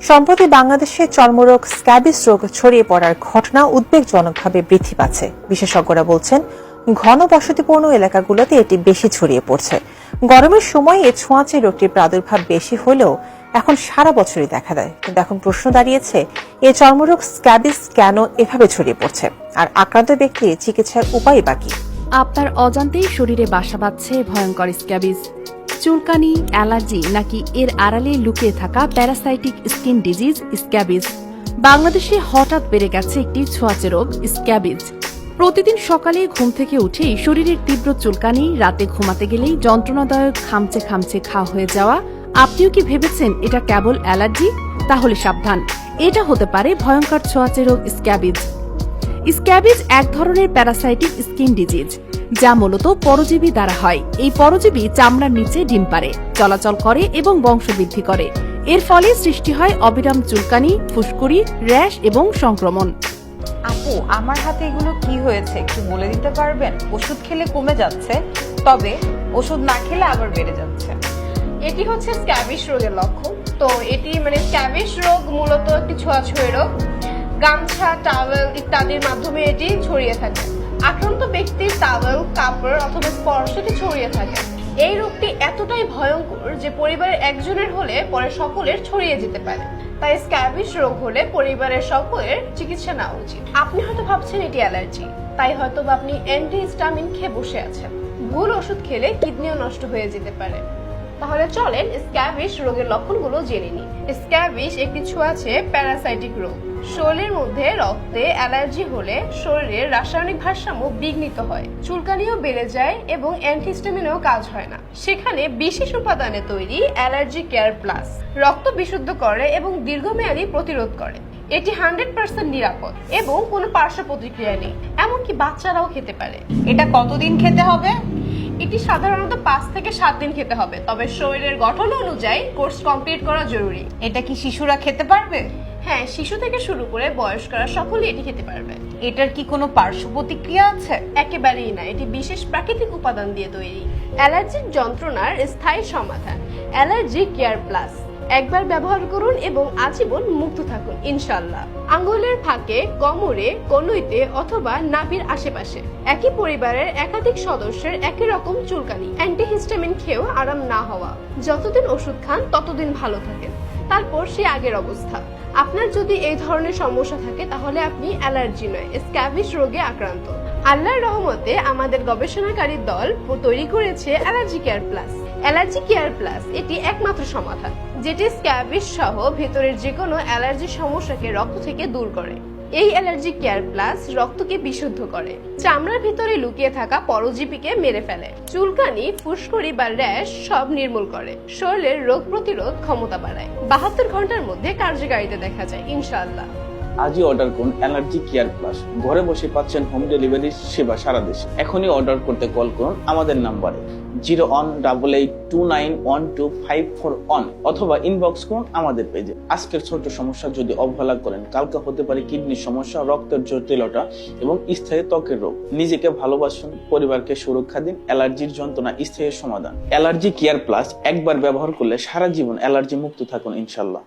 সম্প্রতি বাংলাদেশে চর্মরোগ স্ক্যাবিস রোগ ছড়িয়ে পড়ার ঘটনা উদ্বেগজনকভাবে বৃদ্ধি পাচ্ছে। বিশেষজ্ঞরা বলছেন, ঘন বসতিপূর্ণ এলাকাগুলোতে এটি বেশি ছড়িয়ে পড়ছে। গরমের সময় এই ছোঁয়াচে রোগটির প্রাদুর্ভাব বেশি হলেও এখন সারা বছরই দেখা দেয়। কিন্তু এখন প্রশ্ন দাঁড়িয়েছে, এই চর্মরোগ স্ক্যাবিস কেন এভাবে ছড়িয়ে পড়ছে, আর আক্রান্ত ব্যক্তির চিকিৎসার উপায় বাকি। আপনার অজান্তেই শরীরে বাসা বাঁধছে ভয়ঙ্কর স্ক্যাবিস। চুলকানি, অ্যালার্জি নাকি এর আড়ালে লুকিয়ে থাকা প্যারাসাইটিক স্কিন ডিজিজ স্ক্যাবিস। বাংলাদেশে হঠাৎ বেড়ে গেছে একটি ছোঁয়াচে রোগ স্ক্যাবিস। প্রতিদিন সকালে ঘুম থেকে উঠেই শরীরের তীব্র চুলকানি, রাতে ঘুমাতে গেলেই যন্ত্রণাদায়ক খামচে খামচে ঘা হয়ে যাওয়া। আপনিও কি ভেবেছেন এটা কেবল অ্যালার্জি? তাহলে সাবধান, এটা হতে পারে ভয়ঙ্কর ছোঁয়াচে রোগ স্ক্যাবিস। স্ক্যাবিস এক ধরনের প্যারাসাইটিক স্কিন ডিজিজ, যা মূলত পরজীবী দ্বারা হয়। এই পরজীবী চামড়ার নিচে ডিম পারে, চলাচল করে এবং বংশবৃদ্ধি করে। এর ফলে সৃষ্টি হয় অবিরাম চুলকানি, ফুসকুড়ি, র্যাশ এবং সংক্রমণ। আপু, আমার হাতে এগুলো কি হয়েছে একটু বলে দিতে পারবেন? ওষুধ খেলে কমে যাচ্ছে, তবে ওষুধ না খেলে আবার বেড়ে যাচ্ছে। এটি হচ্ছে স্ক্যাবিস রোগের লক্ষণ। তো এটি স্ক্যাবিস রোগ মূলত একটি ছোঁয়াছুঁয়ে রোগ। গামছা, টাওয়েল ইত্যাদির মাধ্যমে এটি ছড়িয়ে থাকে। আক্রান্ত ব্যক্তির টাওয়েল, কাপড় অথবা স্পর্শে এটি ছড়িয়ে থাকে। এই রোগটি এতটাই ভয়ঙ্কর যে পরিবারের একজনের হলে পরে সকলের ছড়িয়ে যেতে পারে। তাই স্ক্যাবিস রোগ হলে পরিবারের সকলের চিকিৎসা নেওয়া উচিত। আপনি হয়তো ভাবছেন এটি অ্যালার্জি, তাই হয়তো আপনি অ্যান্টিহিস্টামিন খেয়ে বসে আছেন। ভুল ওষুধ খেলে কিডনিও নষ্ট হয়ে যেতে পারে। তাহলে চলেন স্ক্যাবিস রোগের লক্ষণগুলো জেনে নিই। স্ক্যাবিস একটি ছোঁয়াচে প্যারাসাইটিক রোগ। শরীরের মধ্যে রক্তে অ্যালার্জি হলে শরীরের রাসায়নিক ভারসাম্য বিঘ্নিত হয়, চুলকানিও বেড়ে যায় এবং অ্যান্টিহিস্টামিনেও কাজ হয় না। সেখানে বিশেষ উপাদানে তৈরি অ্যালার্জি কেয়ার প্লাস রক্ত বিশুদ্ধ করে এবং দীর্ঘমেয়াদী প্রতিরোধ করে। এটি 100% নিরাপদ এবং কোনো পার্শ্ব প্রতিক্রিয়া নেই, এমনকি বাচ্চারাও খেতে পারে। এটা কতদিন খেতে হবে? এটি সাধারণত 5 থেকে 7 দিন খেতে হবে, তবে শরীরের গঠন অনুযায়ী কোর্স কমপ্লিট করা জরুরি। এটা কি শিশুরা খেতে পারবে? হ্যাঁ, শিশু থেকে শুরু করে বয়স্করা সকলেই এটি খেতে পারবে। এটার কি কোনো পার্শ্ব প্রতিক্রিয়া আছে? একেবারেই না, এটি বিশেষ প্রাকৃতিক উপাদান দিয়ে তৈরি। অ্যালার্জির যন্ত্রণার স্থায়ী সমাধান অ্যালার্জি কেয়ার প্লাস। একবার ব্যবহার করুন এবং আজীবন মুক্ত থাকুন ইনশাআল্লাহ। আঙ্গুলের ফাঁকে, কোমরে, কনুইতে অথবা নাভির আশেপাশে একই পরিবারের একাধিক সদস্যের একই রকম চুলকানি, অ্যান্টিহিস্টামিন খেয়েও আরাম না হওয়া। যতদিন ওষুধ খান ততদিন ভালো থাকেন, তারপর সে আগের অবস্থা। আপনার যদি এই ধরনের সমস্যা থাকে তাহলে আপনি অ্যালার্জি নয়, স্ক্যাবিস রোগে আক্রান্ত। আল্লাহর রহমতে আমাদের গবেষণাকারী দল তৈরি করেছে allergy care plus. Allergy care plus এটি একমাত্র সমাধান যেটি স্ক্যাবিস সহ ভেতরের যে কোনো অ্যালার্জি সমস্যাকে রক্ত থেকে দূর করে। এই অ্যালার্জি কেয়ার প্লাস রক্তকে বিশুদ্ধ করে, চামড়ার ভিতরে লুকিয়ে থাকা পরজীবীকে মেরে ফেলে, চুলকানি, ফুসকুড়ি বা র্যাশ সব নির্মূল করে, শরীরের রোগ প্রতিরোধ ক্ষমতা বাড়ায়। 72 ঘন্টার মধ্যে কার্যকারিতা দেখা যায় ইনশাআল্লাহ। আজই অর্ডার করুন অ্যালার্জি কেয়ার প্লাস। ঘরে বসে পাচ্ছেন হোম ডেলিভারি সেবা সারা দেশে। এখনই অর্ডার করতে কল করুন আমাদের নাম্বারে 0188291251 অথবা ইনবক্স করুন আমাদের পেজে। আজকের ছোট সমস্যা যদি অবহেলা করেন, কালকে হতে পারে কিডনির সমস্যা, রক্তের জটিলতা এবং স্থায়ী ত্বকের রোগ। নিজেকে ভালোবাসুন, পরিবারকে সুরক্ষা দিন। অ্যালার্জির যন্ত্রণা স্থায়ী সমাধান। অ্যালার্জি কেয়ার প্লাস একবার ব্যবহার করলে সারা জীবন অ্যালার্জি মুক্ত থাকুন ইনশাল্লাহ।